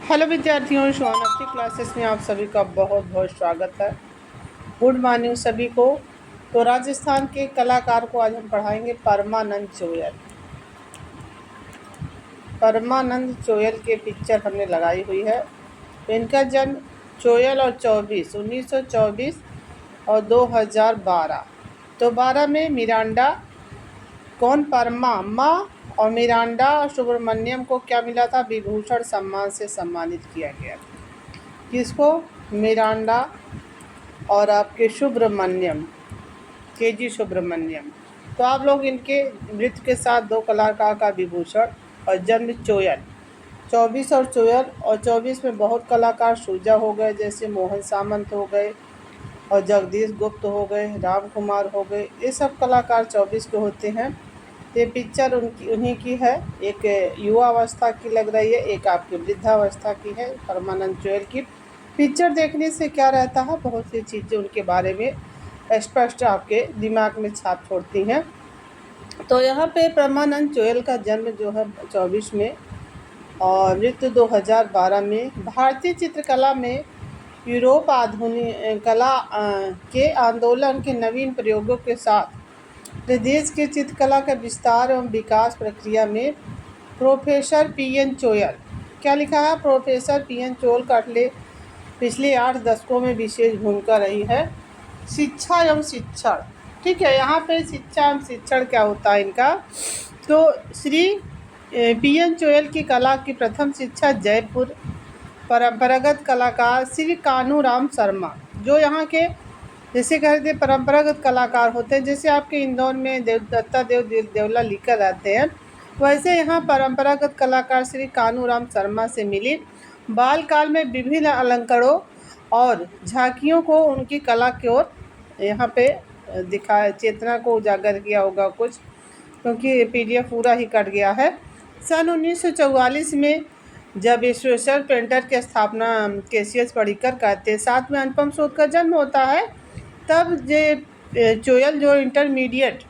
Hello विद्यार्थियों, शिवानक्ति classes में आप सभी का बहुत बहुत स्वागत है। गुड मॉर्निंग सभी को। तो राजस्थान के कलाकार को आज हम पढ़ाएंगे परमानंद चोयल। परमानंद चोयल के पिक्चर हमने लगाई हुई है। इनका जन्म चोयल और 1924 और 2012। तो 12 में मिरांडा कौन परमा माँ और मिरांडा सुब्रमण्यम को क्या मिला था? विभूषण सम्मान से सम्मानित किया गया। किसको? मिरांडा और आपके सुब्रमण्यम, केजी सुब्रमण्यम। तो आप लोग इनके नृत्य के साथ दो कलाकार का विभूषण और जन्म चोयल 24 और चोयल और 24 में बहुत कलाकार सूजा हो गए, जैसे मोहन सामंत हो गए और जगदीश गुप्त हो गए, राम कुमार हो गए। ये सब कलाकार 24 के होते हैं। ये पिक्चर उन्हीं की है। एक युवा अवस्था की लग रही है, एक आपकी वृद्धावस्था की है। परमानंद चोयल की पिक्चर देखने से क्या रहता है, बहुत सी चीज़ें उनके बारे में स्पष्ट आपके दिमाग में छाप छोड़ती हैं। तो यहाँ पे परमानंद चोयल का जन्म जो है 24 में और मृत्यु 2012 में। भारतीय चित्रकला में यूरोप आधुनिक कला के आंदोलन के नवीन प्रयोगों के साथ प्रदेश के चित्रकला का विस्तार एवं विकास प्रक्रिया में प्रोफेसर पीएन चोयल, क्या लिखा है? प्रोफेसर पीएन चोयल का पिछले 8 दशकों में विशेष भूमिका रही है। शिक्षा एवं शिक्षण, ठीक है। यहाँ पे शिक्षा एवं शिक्षण क्या होता है इनका? तो श्री पीएन चोयल की कला की प्रथम शिक्षा जयपुर परंपरागत कलाकार श्री कानूराम शर्मा, जो यहाँ के जैसे कहते परंपरागत कलाकार होते हैं, जैसे आपके इंदौर में दत्ता देवला लिखकर रहते हैं, वैसे यहाँ परंपरागत कलाकार श्री कानूराम शर्मा से मिली। बाल काल में विभिन्न अलंकरणों और झांकियों को उनकी कला की ओर यहाँ पे दिखाया, चेतना को उजागर किया होगा कुछ, क्योंकि पीडीएफ पूरा ही कट गया है। सन 1944 में जब ईश्वर पेंटर की स्थापना केसीएस पढ़िकर करते, साथ में अनुपम सूद का जन्म होता है, तब जे चोयल जो इंटरमीडिएट,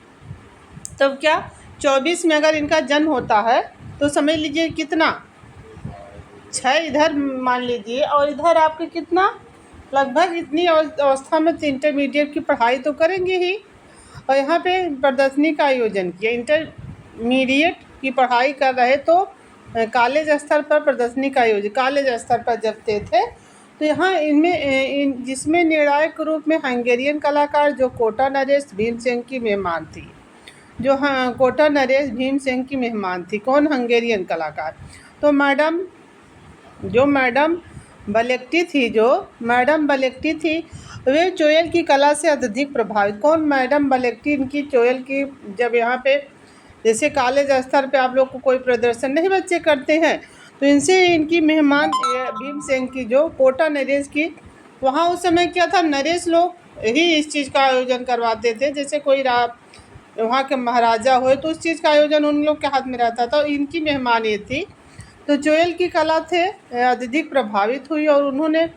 तब क्या 24 में अगर इनका जन्म होता है तो समझ लीजिए कितना 6 इधर मान लीजिए, और इधर आपके कितना लगभग इतनी अवस्था में तो इंटरमीडिएट की पढ़ाई तो करेंगे ही। और यहाँ पे प्रदर्शनी का आयोजन किया। इंटरमीडिएट की पढ़ाई कर रहे तो कॉलेज स्तर पर प्रदर्शनी का आयोजन, कॉलेज स्तर पर जब थे तो यहाँ इनमें जिसमें निर्णायक रूप में हंगेरियन कलाकार जो कोटा नरेश भीमसेन की मेहमान थी, जो हाँ कोटा नरेश भीमसेन की मेहमान थी। कौन? हंगेरियन कलाकार। तो मैडम बलेक्टी थी, वे चोयल की कला से अत्यधिक प्रभावित। कौन? मैडम बलेक्टी। इनकी चोयल की जब यहाँ पे जैसे कॉलेज स्तर पे आप लोग को कोई प्रदर्शन नहीं बच्चे करते हैं, तो इनसे इनकी मेहमान भीमसेन की जो कोटा नरेश की, वहाँ उस समय क्या था, नरेश लोग ही इस चीज़ का आयोजन करवाते थे। जैसे कोई वहाँ के महाराजा हुए तो उस चीज़ का आयोजन उन लोग के हाथ में रहता था। इनकी मेहमान ये थी। तो चोयल की कला से अत्यधिक प्रभावित हुई और उन्होंने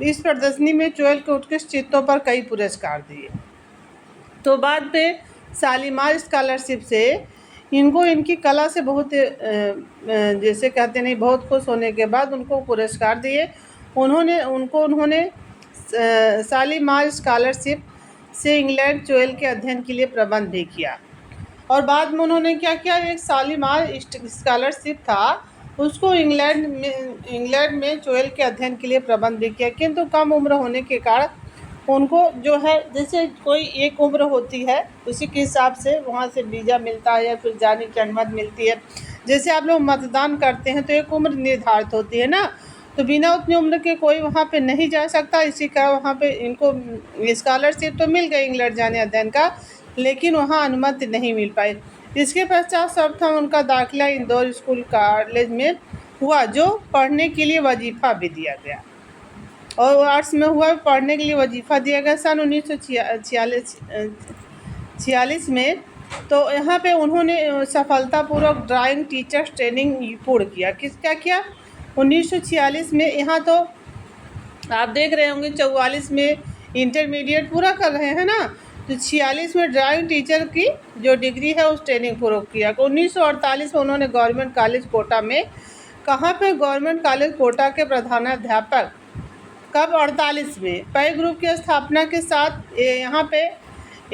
इस प्रदर्शनी में चोयल के उत्कृष्ट चित्रों पर कई पुरस्कार दिए। तो बाद पे शालीमार स्कॉलरशिप से इनको इनकी कला से बहुत जैसे कहते नहीं, बहुत खुश होने के बाद उनको पुरस्कार दिए। उन्होंने शालीमार स्कॉलरशिप से इंग्लैंड चोयल के अध्ययन के लिए प्रबंध भी किया। और बाद में उन्होंने क्या किया, एक शालीमार स्कॉलरशिप था, उसको इंग्लैंड में चोयल के अध्ययन के लिए प्रबंध भी किया। किंतु कम उम्र होने के कारण उनको जो है, जैसे कोई एक उम्र होती है उसी के हिसाब से वहाँ से वीज़ा मिलता है या फिर जाने की अनुमति मिलती है। जैसे आप लोग मतदान करते हैं तो एक उम्र निर्धारित होती है ना, तो बिना उतनी उम्र के कोई वहाँ पे नहीं जा सकता। इसी का वहाँ पे इनको स्कॉलरशिप तो मिल गई इंग्लैंड जाने अध्ययन का, लेकिन वहाँ अनुमति नहीं मिल पाई। इसके पश्चात सर्वप्रथम उनका दाखिला इंदौर स्कूल कॉलेज में हुआ, जो पढ़ने के लिए वजीफ़ा भी दिया गया, और आर्ट्स में हुआ, पढ़ने के लिए वजीफ़ा दिया गया सन 1946 में। तो यहाँ पे उन्होंने सफलतापूर्वक ड्राइंग टीचर्स ट्रेनिंग पूर्ण किया। क्या किया? 1946 में। यहाँ तो आप देख रहे होंगे 44 में इंटरमीडिएट पूरा कर रहे हैं ना, तो 46 में ड्राइंग टीचर की जो डिग्री है उस ट्रेनिंग पूर्ण किया। 1948 में उन्होंने गवर्नमेंट कॉलेज कोटा में कहाँ पे? गवर्नमेंट कॉलेज कोटा के प्रधानाध्यापक। कब? 48 में। पै ग्रुप की स्थापना के साथ यहाँ पे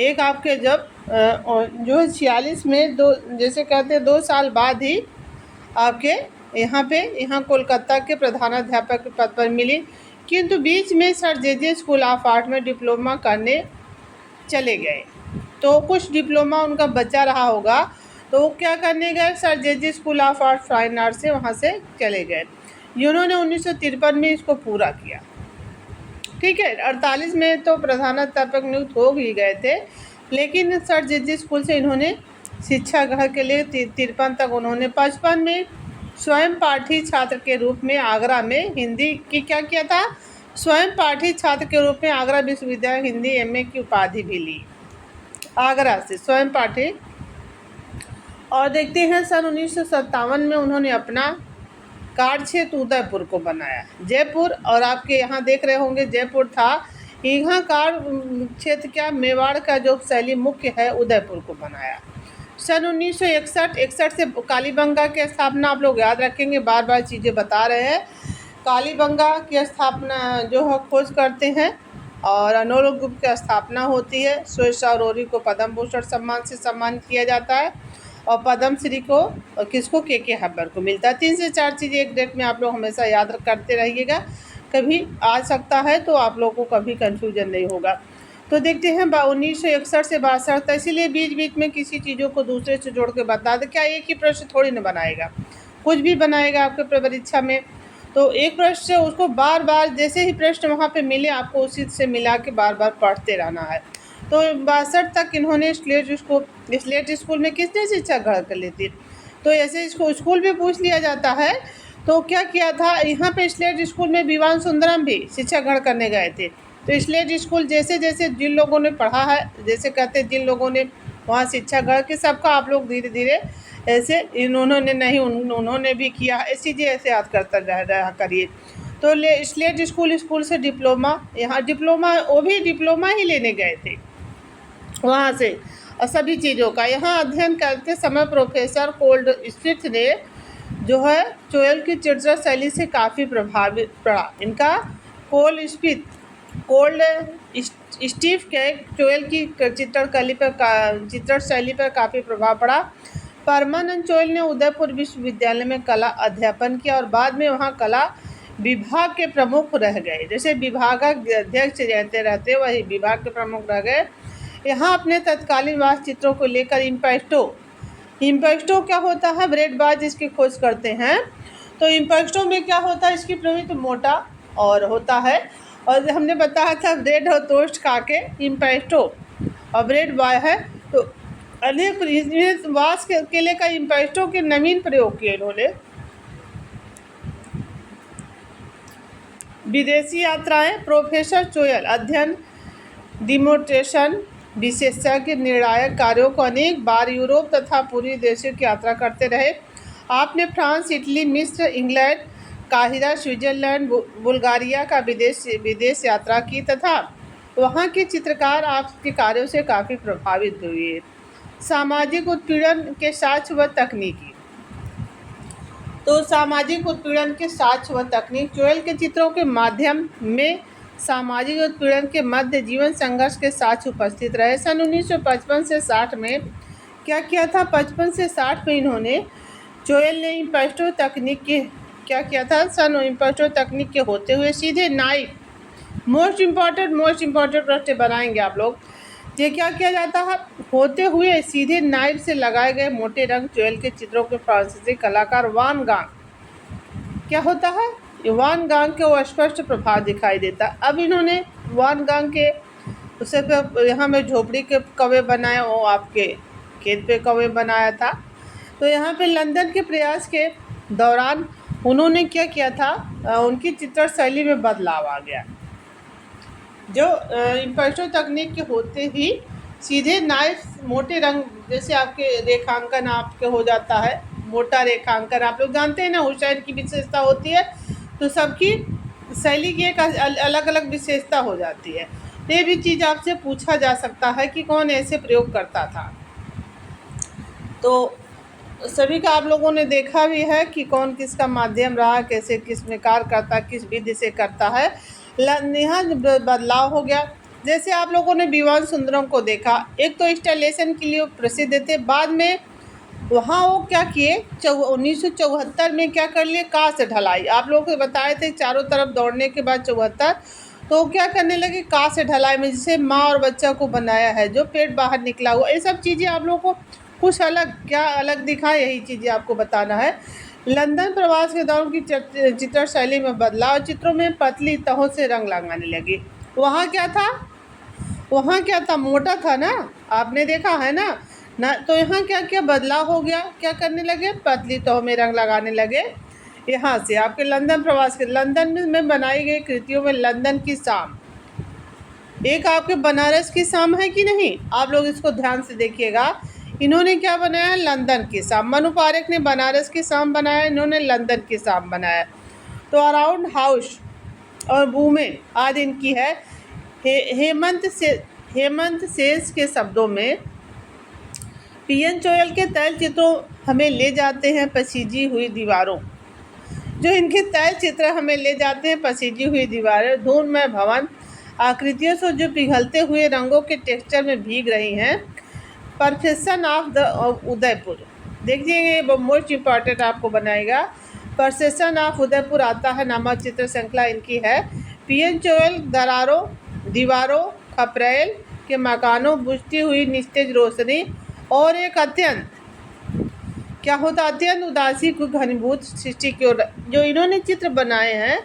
एक आपके जब जो है 46 में, दो जैसे कहते हैं 2 साल बाद ही आपके यहाँ कोलकाता के प्रधानाध्यापक के पद पर मिली, किंतु बीच में sir J school of art में डिप्लोमा करने चले गए। तो कुछ डिप्लोमा उनका बचा रहा होगा, तो वो क्या करने गए? Sir J school of art fine art से वहाँ से चले गए। उन्होंने 1953 में इसको पूरा किया। ठीक है, 48 में तो प्रधानाध्यापक नियुक्त हो ही गए थे, लेकिन सर जे स्कूल से इन्होंने शिक्षा ग्रहण के लिए 53 तक उन्होंने 55 में स्वयं पाठी छात्र के रूप में आगरा में हिंदी की क्या किया था? स्वयं पाठी छात्र के रूप में आगरा विश्वविद्यालय हिंदी एमए की उपाधि भी ली, आगरा से स्वयं पाठी। और देखते हैं सन 1957 में उन्होंने अपना कार्य क्षेत्र उदयपुर को बनाया, जयपुर। और आपके यहाँ देख रहे होंगे जयपुर था, यहाँ कार्य क्षेत्र क्या? मेवाड़ का जो शैली मुख्य है उदयपुर को बनाया। सन 1961 से कालीबंगा की स्थापना, आप लोग याद रखेंगे, बार बार चीज़ें बता रहे हैं। कालीबंगा की स्थापना जो है खोज करते हैं, और अनोल ग्रुप की स्थापना होती है। सुरेश अरोरी को पद्म भूषण सम्मान से सम्मानित किया जाता है, और पद्मश्री को किसको? के हब्बर को मिलता है। 3 से 4 चीज़ें एक डेट में आप लोग हमेशा याद करते रहिएगा, कभी आ सकता है तो आप लोगों को कभी कन्फ्यूजन नहीं होगा। तो देखते हैं 1961 से 62 तक, इसीलिए बीच बीच में किसी चीज़ों को दूसरे से जोड़ के बता दे। क्या एक ही प्रश्न थोड़ी ना बनाएगा, कुछ भी बनाएगा आपके परीक्षा में। तो एक प्रश्न से उसको बार बार जैसे ही प्रश्न वहाँ पे मिले आपको उसी से मिला के बार बार पढ़ते रहना है। तो 62 तक इन्होंने स्लेट स्कूल में किसने शिक्षा ग्रहण कर ली थी? तो ऐसे इसको स्कूल भी पूछ लिया जाता है। तो क्या किया था यहाँ पे? स्लेट स्कूल में विवान सुंदरम भी शिक्षा ग्रहण करने गए थे। तो स्लेट स्कूल जैसे जैसे जिन लोगों ने पढ़ा है, जैसे कहते हैं जिन लोगों ने वहाँ शिक्षा ग्रहण की, सबका आप लोग धीरे धीरे ऐसे इन्होंने नहीं उन्होंने भी किया, ऐसी चीज़ें ऐसे याद करता रहा करिए। तो स्लेट स्कूल से डिप्लोमा, यहाँ डिप्लोमा वो भी डिप्लोमा ही लेने गए थे वहाँ से, और सभी चीज़ों का यहाँ अध्ययन करते समय प्रोफेसर कोल्ड स्मिथ ने जो है चोयल की चित्र शैली से काफ़ी प्रभावित पड़ा। इनका कोल्ड स्टीव के चोयल की चित्र शैली पर काफ़ी प्रभाव पड़ा। परमानंद चोयल ने उदयपुर विश्वविद्यालय में कला अध्यापन किया, और बाद में वहाँ कला विभाग के प्रमुख रह गए। जैसे विभाग अध्यक्ष रहते वही विभाग के प्रमुख रह गए। यहाँ अपने तत्कालीन वास्तु चित्रों को लेकर इम्पेक्टो क्या होता है? ब्रेडबाज इसकी खोज करते हैं। तो इम्पेक्टो में क्या होता है? इसकी प्रवृत्ति मोटा और होता है, और हमने बताया था ब्रेड और टोस्ट खा के इम्पेक्टो और ब्रेड बॉय है। तो अनेक वास के केले का इम्पेक्टो के नवीन प्रयोग किए इन्होंने। विदेशी यात्राएं, प्रोफेसर चोयल अध्ययन डिमोन्स्ट्रेशन विशेषज्ञ निर्णायक कार्यों को अनेक बार यूरोप तथा पूर्वी देशों की यात्रा करते रहे। आपने फ्रांस, इटली, मिस्र, इंग्लैंड, काहिरा, स्विट्जरलैंड, बुल्गारिया का विदेश यात्रा की तथा वहाँ के चित्रकार आपके कार्यों से काफ़ी प्रभावित हुए। सामाजिक उत्पीड़न के साक्ष्य व तकनीकी। तो सामाजिक उत्पीड़न के साक्ष्य व तकनीक, चोयल के चित्रों के माध्यम में सामाजिक उत्पीड़न के मध्य जीवन संघर्ष के साक्ष्य उपस्थित रहे। सन 1955 से 60 में क्या किया था? 55 से 60 में इन्होंने चोयल ने इम्पेक्टो तकनीक के क्या किया था? सन इम्पेक्टो तकनीक के होते हुए सीधे नाइफ, मोस्ट इम्पॉर्टेंट प्रश्न बनाएंगे आप लोग। ये क्या किया जाता है? होते हुए सीधे नाइफ से लगाए गए मोटे रंग चोयल के चित्रों के फ्रांसीसी कलाकार वान गांग क्या होता है? वान गांग के वो स्पष्ट प्रभाव दिखाई देता। अब इन्होंने वान गांग के उसे यहाँ में झोपड़ी के कौवे बनाए, वो आपके खेत पे कौवे बनाया था। तो यहाँ पे लंदन के प्रयास के दौरान उन्होंने क्या किया था? उनकी चित्र शैली में बदलाव आ गया। जो इम्पेक्टो तकनीक के होते ही सीधे नाइफ, मोटे रंग, जैसे आपके रेखांकन आपके हो जाता है, मोटा रेखांकन आप लोग जानते हैं ना, हुसैन की विशेषता होती है। तो सबकी शैली की एक अलग अलग विशेषता हो जाती है। ये भी चीज़ आपसे पूछा जा सकता है कि कौन ऐसे प्रयोग करता था। तो सभी का आप लोगों ने देखा भी है कि कौन किसका माध्यम रहा, कैसे किस में कार्य करता, किस विधि से करता है। यहाँ बदलाव हो गया। जैसे आप लोगों ने विवान सुंदरम को देखा, एक तो इंस्टॉलेशन के लिए वो प्रसिद्ध थे, बाद में वहाँ वो क्या किए 1974 में क्या कर लिए, कार से ढलाई। आप लोगों को बताए थे चारों तरफ दौड़ने के बाद 74, तो क्या करने लगे, कार से ढलाई में जिसे माँ और बच्चा को बनाया है, जो पेट बाहर निकला हुआ, ये सब चीज़ें आप लोगों को कुछ अलग, क्या अलग दिखा, यही चीज़ें आपको बताना है। लंदन प्रवास के दौरान की चित्र शैली में बदलाव, चित्रों में पतली तहों से रंग लगाने लगे। वहाँ क्या था, वहाँ क्या था, मोटा था ना, आपने देखा है ना, तो यहाँ क्या क्या बदलाव हो गया, क्या करने लगे, पतली तहों में रंग लगाने लगे। यहाँ से आपके लंदन प्रवास के, लंदन में बनाई गई कृतियों में लंदन की शाम, एक आपके बनारस की शाम है कि नहीं, आप लोग इसको ध्यान से देखिएगा। इन्होंने क्या बनाया, लंदन की शाम। मनु पारेख ने बनारस की शाम बनाया, इन्होंने लंदन की शाम बनाया। तो अराउंड हाउस और वुमेन आदि इनकी है। हेमंत शेष के शब्दों में पीएन चोयल के तैल चित्रों हमें ले जाते हैं पसीजी हुई दीवारों, जो इनके तैल चित्र हमें ले जाते हैं पसीजी हुई दीवारें, धूममय भवन आकृतियों से जो पिघलते हुए रंगों के टेक्सचर में भीग रही हैं। परसेप्शन ऑफ द उदयपुर, देखिए मोस्ट इम्पॉर्टेंट आपको बनाएगा। परसेप्शन ऑफ उदयपुर आता है, नामक चित्र श्रृंखला इनकी है। पीएन चोयल दरारों, दीवारों, खपरेल के मकानों, बुझती हुई निस्तेज रोशनी और एक अत्यंत क्या होता, अत्यंत उदासी को घनीभूत सृष्टि की ओर जो इन्होंने चित्र बनाए हैं,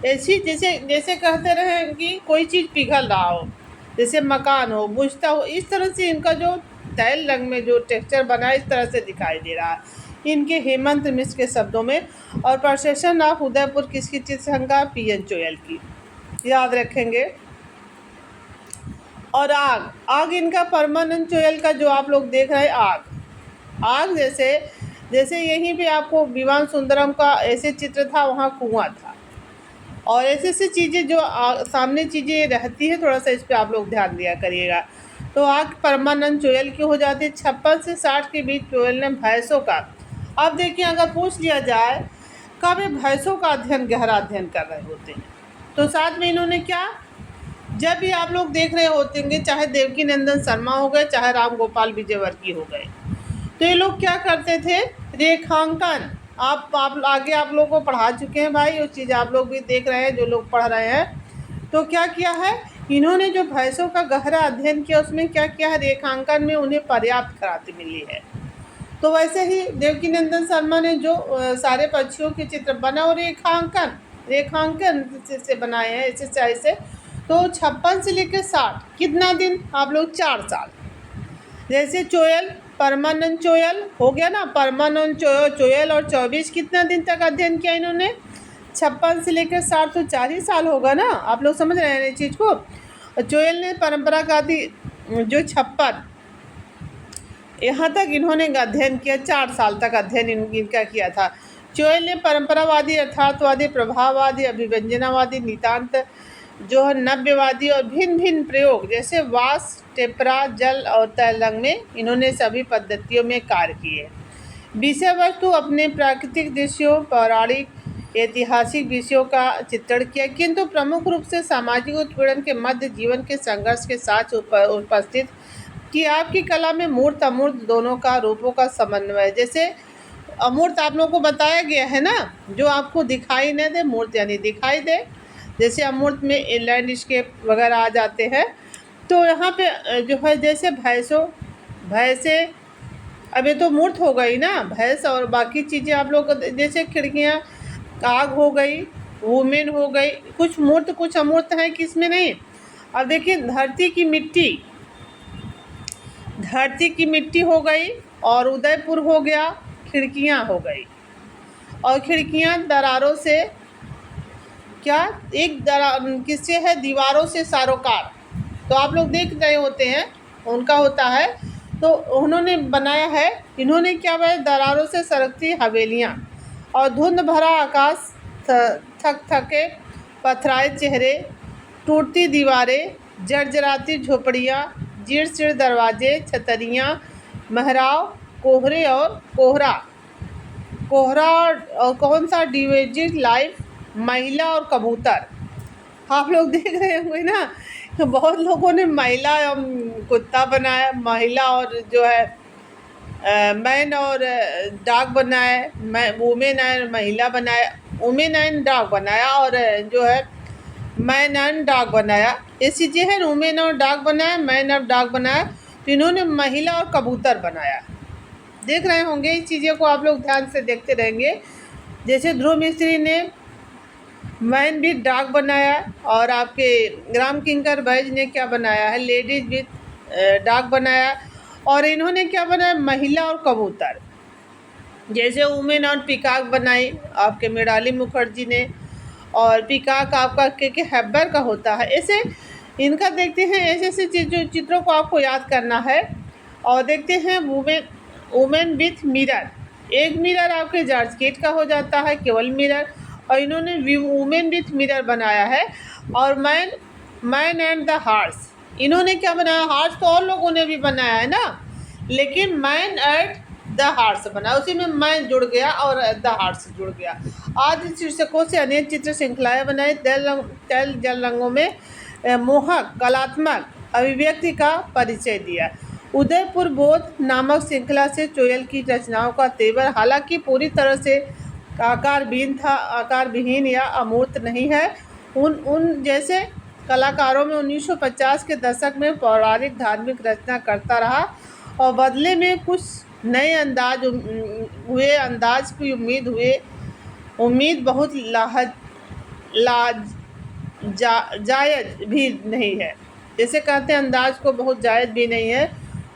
ऐसी जैसे जैसे कहते रहे कि कोई चीज़ पिघल रहा हो, जैसे मकान हो, बुझता हो, इस तरह से इनका जो तैल रंग में जो टेक्सचर बना है, इस तरह से दिखाई दे रहा है इनके हेमंत मिश्र के शब्दों में। और परसेप्शन ऑफ उदयपुर किसकी चित्रशंका, पीएन चोयल की, याद रखेंगे। और आग, आग इनका परमानंद चोयल का जो आप लोग देख रहे हैं, आग जैसे जैसे यहीं पे आपको विवान सुंदरम का ऐसे चित्र था, वहाँ कुआं था, और ऐसे ऐसी चीज़ें जो सामने चीज़ें रहती है, थोड़ा सा इस पर आप लोग ध्यान दिया करिएगा। तो आग परमानंद चोयल की हो जाती है। 56 से 60 के बीच चोयल ने भैंसों का, अब देखिए अगर पूछ लिया जाए कब ये भैंसों का अध्ययन, गहरा अध्ययन कर रहे होते हैं, तो साथ में इन्होंने क्या, जब भी आप लोग देख रहे होते हैं, चाहे देवकी नंदन शर्मा हो गए, चाहे राम गोपाल विजयवर्गीय हो गए, तो ये लोग क्या करते थे, रेखांकन। आप आगे आप लोग को पढ़ा चुके हैं भाई, वो चीज़ आप लोग भी देख रहे हैं जो लोग पढ़ रहे हैं। तो क्या किया है इन्होंने, जो भैंसों का गहरा अध्ययन किया, उसमें क्या किया है, रेखांकन में उन्हें पर्याप्त क्रांति मिली है। तो वैसे ही देवकी नंदन शर्मा ने जो सारे पक्षियों के चित्र बना और रेखांकन से बनाए हैं ऐसे चाहे से। तो 56 से लेकर 60 कितना दिन, आप लोग 4 साल। जैसे चोयल, परमानंद चोयल हो गया ना, परमानंद चोयल और 24 कितना दिन तक अध्ययन किया इन्होंने, 56 से लेकर 60, तो 4 ही साल होगा ना, आप लोग समझ रहे हैं इस चीज़ को। चोयल ने परंपरावादी जो 56 यहाँ तक इन्होंने अध्ययन किया, 4 साल तक अध्ययन इनका किया था। चोयल ने परंपरावादी, अर्थार्थवादी, प्रभाववादी, अभिव्यंजनावादी, नितांत जो है नव्यवादी और भिन्न भिन्न प्रयोग, जैसे वास, टेपरा, जल और तैल रंग में इन्होंने सभी पद्धतियों में कार्य किए। विषय वस्तु अपने प्राकृतिक दृश्यों, पौराणिक, ऐतिहासिक विषयों का चित्रण किया, किंतु प्रमुख रूप से सामाजिक उत्पीड़न के मध्य जीवन के संघर्ष के साथ उपस्थित कि आपकी कला में मूर्त अमूर्त दोनों का रूपों का समन्वय। जैसे अमूर्त आप लोगों को बताया गया है ना, जो आपको दिखाई न दे, मूर्त यानी दिखाई दे, जैसे अमूर्त में लैंडस्केप वगैरह आ जाते हैं। तो यहाँ पे जो है जैसे भैंसे, अब ये तो मूर्त हो गई ना भैंस, और बाकी चीज़ें आप लोग जैसे खिड़कियाँ, आग हो गई, वुमेन हो गई, कुछ मूर्त कुछ अमूर्त हैं, किसमें नहीं। अब देखिए धरती की मिट्टी हो गई, और उदयपुर हो गया, खिड़कियाँ हो गई, और खिड़कियाँ दरारों से क्या, एक किससे है, दीवारों से सारोकार, तो आप लोग देख रहे होते हैं उनका होता है। तो उन्होंने बनाया है, इन्होंने क्या बनाया, दरारों से सरकती हवेलियाँ, और धुंध भरा आकाश, थके पथराए चेहरे, टूटती दीवारें, जर्जराती झोपड़ियाँ, जीर्ण शीर्ण दरवाजे, छतरियाँ, महराव, कोहरे और कोहरा, कोहरा और कौन सा डिविजिट लाइफ, महिला और कबूतर। आप लोग देख रहे होंगे ना, बहुत लोगों ने महिला कुत्ता बनाया, महिला और जो है मैन और डॉग बनाया, वुमेन एंड महिला बनाया, वुमेन एंड डॉग बनाया, और जो है मैन एंड डॉग बनाया। ये चीज़ें हैं, वुमेन और डॉग बनाया, मैन और डॉग बनाया, तो इन्होंने महिला और कबूतर बनाया। देख रहे होंगे इस चीज़ों को, आप लोग ध्यान से देखते रहेंगे। जैसे ध्रुव मिस्त्री ने मैन विथ डॉग बनाया, और आपके राम किंकर बैज ने क्या बनाया है, लेडीज विथ डॉग बनाया, और इन्होंने क्या बनाया, महिला और कबूतर। जैसे वुमेन और पिकाक बनाई आपके मृणाली मुखर्जी ने, और पिकाक आपका के हैबर का होता है। ऐसे इनका देखते हैं, ऐसे ऐसे चित्रों को आपको याद करना है। और देखते हैं वुमेन विथ मिरर, एक मिरर आपके जॉर्ज केट का हो जाता है, केवल मिरर, और इन्होंने वुमेन विथ मिरर बनाया है। और मैन एंड द हार्स, इन्होंने क्या बनाया, हार्स तो और लोगों ने भी बनाया है ना, लेकिन मैन एंड द हार्स बना, उसी में मैन जुड़ गया और द हार्स जुड़ गया। आदि शीर्षकों से अनेक चित्र श्रृंखलाएं बनाई, तेल जल रंगों में मोहक कलात्मक अभिव्यक्ति का परिचय दिया। उदयपुर बोध नामक श्रृंखला से चोयल की रचनाओं का तेवर हालांकि पूरी तरह से आकार विहीन या अमूर्त नहीं है। उन जैसे कलाकारों में 1950 के दशक में पौराणिक धार्मिक रचना करता रहा, और बदले में कुछ नए अंदाज की उम्मीद बहुत जायज़ भी नहीं है। जैसे कहते हैं, अंदाज को बहुत जायज़ भी नहीं है।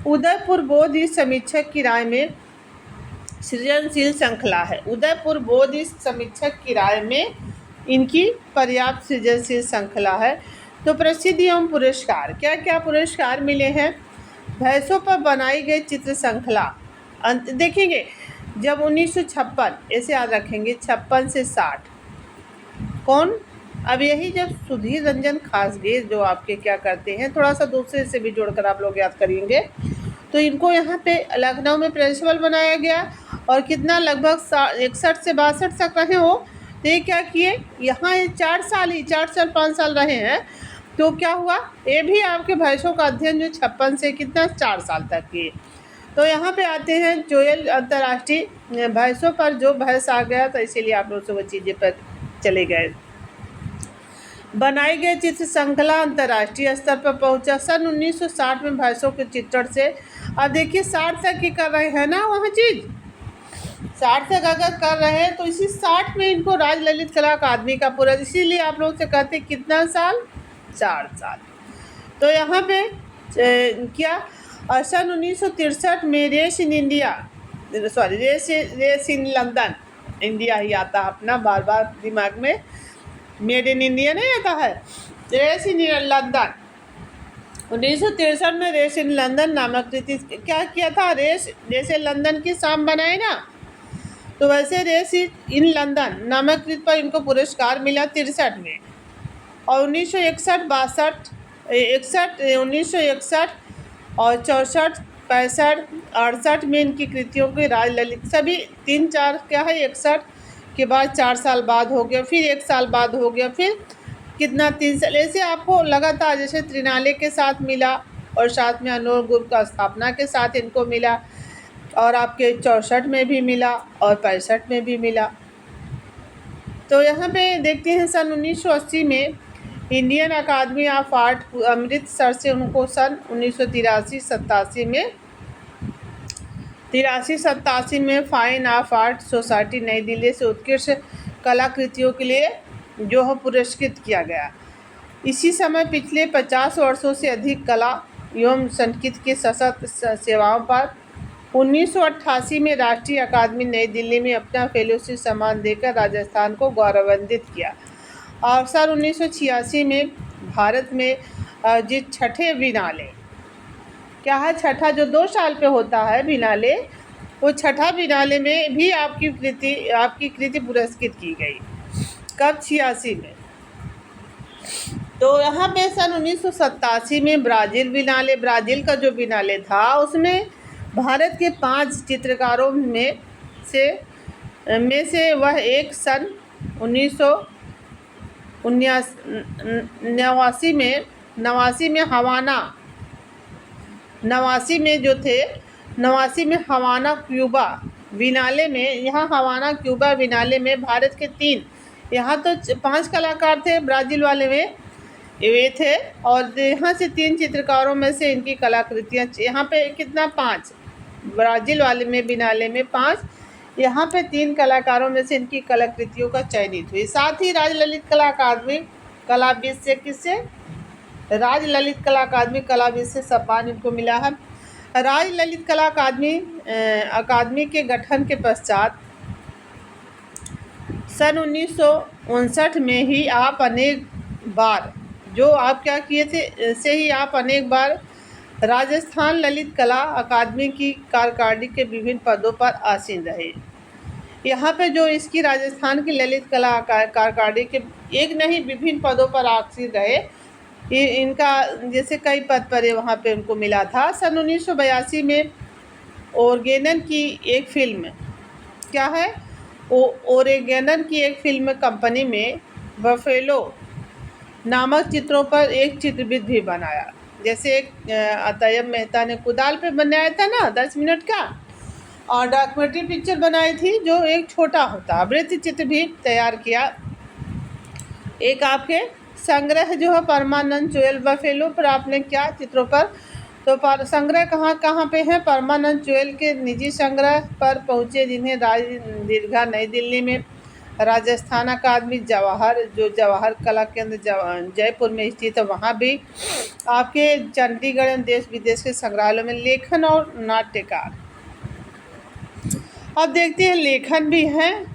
उदयपुर बोध इस समीक्षक की राय में सृजनशील श्रृंखला है। उदयपुर बोध इस समीक्षक की राय में इनकी पर्याप्त सृजनशील श्रृंखला है। तो प्रसिद्धि एवं पुरस्कार, क्या क्या पुरस्कार मिले हैं। भैंसों पर बनाई गई चित्र श्रृंखला देखेंगे, जब 1956, ऐसे याद रखेंगे, 56 से 60 कौन, अब यही जब सुधीर रंजन खासगे जो आपके क्या करते हैं, थोड़ा सा दूसरे से भी जोड़कर आप लोग याद करेंगे, तो इनको यहाँ पे लखनऊ में प्रिंसिपल बनाया गया, और कितना लगभग 61 से 62 तक रहे हो। तो ये क्या किए, यहाँ 4 साल 5 साल रहे हैं। तो क्या हुआ, ये भी आपके भैंसों का अध्ययन जो 56 से कितना 4 साल तक किए। तो यहाँ पे आते हैं चोयल अंतर्राष्ट्रीय भैंसों पर जो भैंस आ गया, तो इसीलिए आप लोग से वो चीज़ें पर चले गए। बनाई गई चित्र श्रृंखला अंतर्राष्ट्रीय स्तर पर पहुंचा सन 1960 में भैंसों के चित्रण से। अब देखिए 60 तक की कर रहे हैं ना, वह चीज़ 60 तक अगर कर रहे हैं, तो इसी 60 में इनको राज ललित कला अकादमी का पूरा, इसीलिए आप लोग से कहते हैं कितना साल, 4 साल। तो यहाँ पे क्या, सन 1963 में रेस इन लंदन, इंडिया ही आता अपना बार बार दिमाग में, मेड इन इंडिया नहीं आता है, रेस इन लंदन। 1963 में रेस इन लंदन नामक कृति क्या किया था, रेस जैसे लंदन की शाम बनाए ना, तो वैसे रेस इन लंदन नामक कृति पर इनको पुरस्कार मिला 63 में। और 1961 और 64, 65, 68 में इनकी कृतियों के राज ललित, सभी 3-4 क्या है, 61 के बाद 4 साल बाद हो गया, फिर 1 साल बाद हो गया, फिर कितना 3 साल, ऐसे आपको लगातार, जैसे त्रिनाले के साथ मिला, और साथ में अनोल गुरु का स्थापना के साथ इनको मिला, और आपके 64 में भी मिला, और 65 में भी मिला। तो यहाँ पे देखते हैं सन 1980 में Indian Academy of Art Amritsar से उनको सन 1983-87 में फाइन ऑफ आर्ट सोसाइटी नई दिल्ली से उत्कृष्ट कलाकृतियों के लिए जो है पुरस्कृत किया गया। इसी समय पिछले 50 वर्षों से अधिक कला एवं संगीत की सशक्त सेवाओं पर 1988 में राष्ट्रीय अकादमी नई दिल्ली में अपना फेलोशिप सम्मान देकर राजस्थान को गौरवान्वित किया। और सन 1986 में भारत में आयोजित छठे बिनाले, क्या है छठा, जो 2 साल पे होता है बिनाले, वो छठा बिनाले में भी आपकी कृति पुरस्कृत की गई। कब, 86 में। तो यहाँ पे सन 1987 में ब्राज़ील का जो बिनाले था, उसमें भारत के 5 चित्रकारों में से वह एक सन 1989 में हवाना क्यूबा बिनाले में भारत के 3, यहाँ तो 5 कलाकार थे, ब्राज़ील वाले में वे थे, और यहाँ से 3 चित्रकारों में से इनकी कलाकृतियाँ, यहाँ पे कितना 5, ब्राज़ील वाले में बिनाले में 5, यहाँ पे 3 कलाकारों में से इनकी कलाकृतियों का चयनित हुई। साथ ही राजललित कला अकादमी कलाविद से राजललित कला अकादमी कलाविद से सम्मान इनको मिला है। राजललित कला अकादमी के गठन के पश्चात सन 1959 में ही आप अनेक बार राजस्थान ललित कला अकादमी की कार्यकारिणी के विभिन्न पदों पर आसीन रहे। यहाँ पे जो इसकी राजस्थान की ललित कला कार्यकारिणी के एक नहीं विभिन्न पदों पर आसीन रहे, इनका जैसे कई पद पर वहाँ पे उनको मिला था। सन 1982 में ओरेगन की एक फिल्म कंपनी में बफेलो नामक चित्रों पर एक चित्रबिद भी बनाया। जैसे एक अतयब मेहता ने कुदाल पे बनाया था ना 10 मिनट का, और डॉक्यूमेंट्री पिक्चर बनाई थी जो एक छोटा होता, वृत्त चित्र भी तैयार किया। एक आपके संग्रह जो है परमानंद चोयल बफेलो पर आपने क्या चित्रों पर, तो संग्रह कहाँ पे है, परमानंद चोयल के निजी संग्रह पर पहुँचे, जिन्हें दीर्घा नई दिल्ली में राजस्थान अकादमी जवाहर कला केंद्र जयपुर में स्थित है, वहाँ भी आपके चंडीगढ़ में देश विदेश के संग्रहालयों में लेखन और नाट्यकार। अब देखते हैं लेखन भी हैं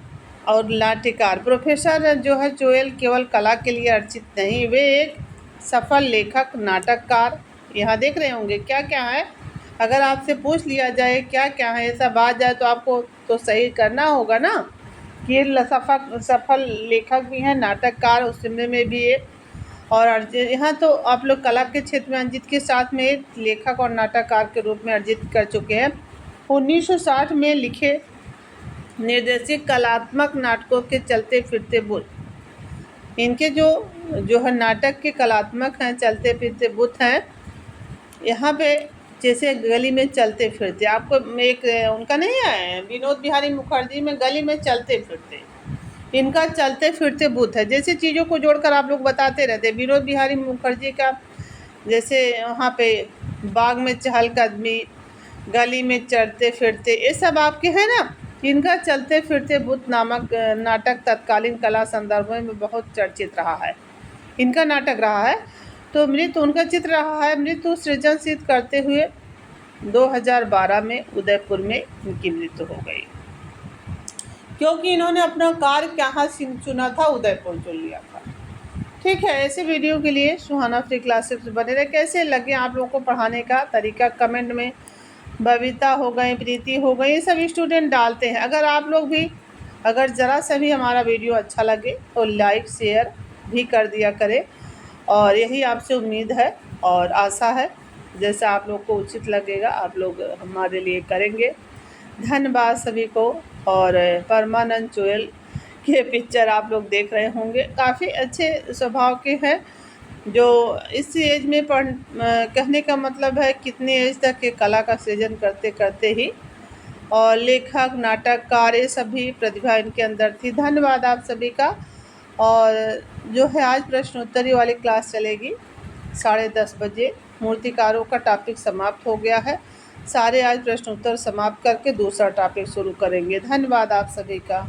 और नाट्यकार। प्रोफेसर जो है चोयल केवल कला के लिए अर्चित नहीं, वे एक सफल लेखक नाटककार। यहाँ देख रहे होंगे क्या क्या है, अगर आपसे पूछ लिया जाए क्या क्या है, ऐसा बात जाए तो आपको तो सही करना होगा ना कि सफल लेखक भी हैं, नाटककार उसमें भी है, और यहाँ तो आप लोग कला के क्षेत्र में अर्जित के साथ में लेखक और नाटककार के रूप में अर्जित कर चुके हैं। 1960 में लिखे निर्देशित कलात्मक नाटकों के चलते फिरते बुत, इनके जो है नाटक के कलात्मक हैं, चलते फिरते बुत हैं। यहाँ पे जैसे गली में चलते फिरते, आपको एक उनका नहीं है विनोद बिहारी मुखर्जी में गली में चलते फिरते, इनका चलते फिरते बुत है। जैसे चीज़ों को जोड़कर आप लोग बताते रहते। विनोद बिहारी मुखर्जी का जैसे वहाँ पे बाग में चहलकदमी, गली में चलते फिरते, ये सब आपके हैं ना। इनका चलते फिरते बुत नामक नाटक तत्कालीन कला संदर्भों में बहुत चर्चित रहा है। इनका नाटक रहा है। तो मृत्यु उनका चित्र रहा है। मृत्यु सृजन सिद्ध करते हुए 2012 में उदयपुर में इनकी मृत्यु हो गई, क्योंकि इन्होंने अपना कार्य कहाँ चुना था, उदयपुर चुन लिया था। ठीक है, ऐसे वीडियो के लिए सुहाना फ्री क्लासेस बने रहे। कैसे लगे आप लोगों को पढ़ाने का तरीका, कमेंट में बबीता हो गई, प्रीति हो गई, ये सब स्टूडेंट डालते हैं। अगर आप लोग भी अगर ज़रा सा भी हमारा वीडियो अच्छा लगे तो लाइक शेयर भी कर दिया करें, और यही आपसे उम्मीद है और आशा है जैसा आप लोग को उचित लगेगा आप लोग हमारे लिए करेंगे। धन्यवाद सभी को। और परमानंद चोयल के पिक्चर आप लोग देख रहे होंगे, काफ़ी अच्छे स्वभाव के हैं, जो इस एज में कहने का मतलब है कितने एज तक के कला का सृजन करते करते ही, और लेखक नाटककार ये सभी प्रतिभा इनके अंदर थी। धन्यवाद आप सभी का। और जो है आज प्रश्नोत्तरी वाली क्लास चलेगी 10:30 बजे। मूर्तिकारों का टॉपिक समाप्त हो गया है। सारे आज प्रश्नोत्तर समाप्त करके दूसरा टॉपिक शुरू करेंगे। धन्यवाद आप सभी का।